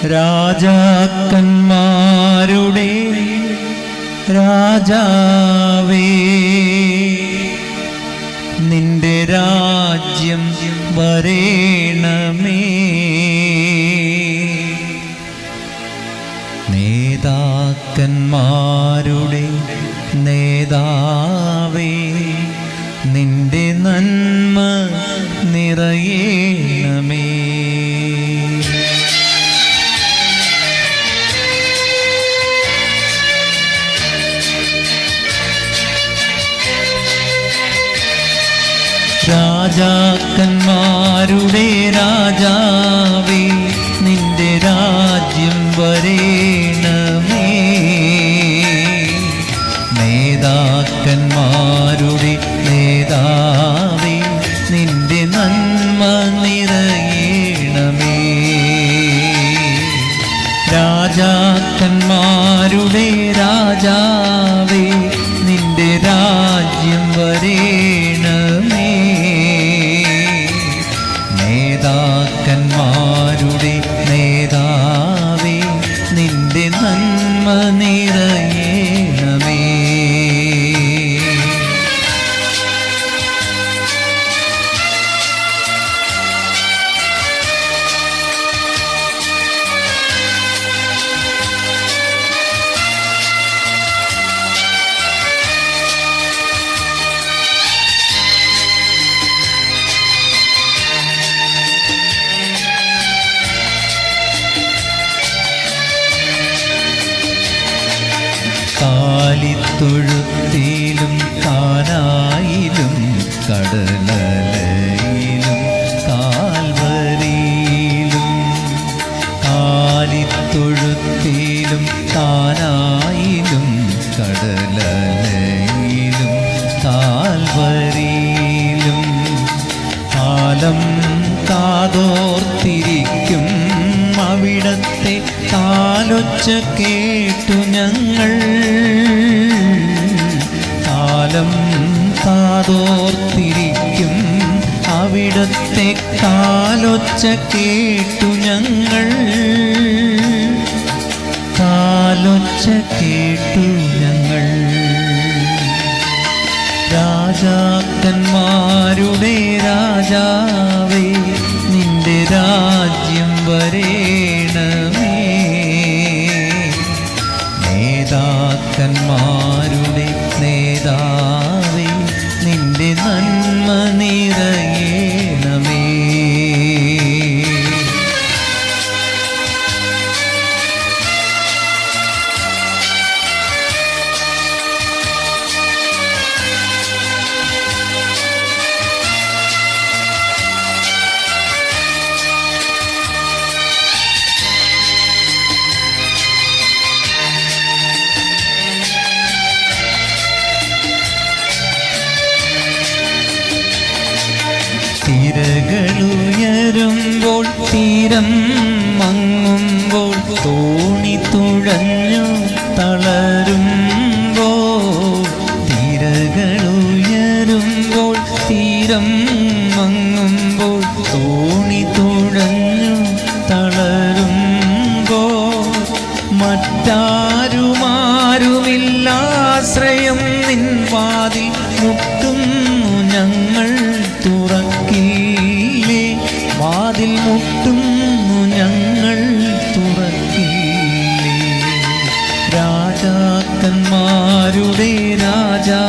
രാജാക്കന്മാരുടെ രാജാവേ, നിന്റെ രാജ്യം വരേണമേ. നേതാക്കന്മാരുടെ നേതാവേ, നിന്റെ നന്മ നിറയേണമേ. രാജാക്കന്മാരുടെ രാജാവേ, നിന്റെ രാജ്യം വരേണമേ. നേതാക്കന്മാരുടെ നേതാവേ, നിന്റെ നന്മ നിറയേണമേ. രാജാക്കന്മാരുടെ രാജാവേ, നിന്റെ രാജ്യം വരേണമേ. നേതാക്കന്മാരുടെ നേതാവേ, നിന്റെ നന്മ നിറയേണമേ. കാലിത്തൊഴുത്തിലും കാനായിലും കടലലയിലും കാൽവരിയിലും. കാലിത്തൊഴുത്തിലും കാനായിലും കടലലയിലും കാൽവരിയിലും. കാലം കാതോർത്തിരിക്കും അവിടത്തെ കാലൊച്ച കേട്ടു ഞങ്ങൾ. കാലം കാതോർത്തിരിക്കും അവിടത്തെ കാലൊച്ച കേട്ടു ഞങ്ങൾ. കാലൊച്ച കേട്ടു ഞങ്ങൾ. രാജാക്കന്മാരുടെ രാജാവേ, നിന്റെ രാജ്യം വരേണമേ. നേതാക്കന്മാരുടെ നേതാവേ, നിന്റെ നന്മ നിറയേണമേ. തിരകളുയരുമ്പോൾ തീരം മങ്ങുമ്പോൾ തോണി തുഴഞ്ഞു തളരുമ്പോൾ. തിരകളുയരുമ്പോൾ തീരം മങ്ങുമ്പോൾ തോണി തുഴഞ്ഞു തളരുമ്പോൾ. മറ്റാരുമാരുമില്ലാശ്രയം നിൻ വാതിൽ മുട്ടുന്നു ഞങ്ങൾ തുറക്കില്ലേ. വാതിൽ മുട്ടുന്നു ഞങ്ങൾ തുറക്കില്ലേ. രാജാക്കന്മാരുടെ രാജാ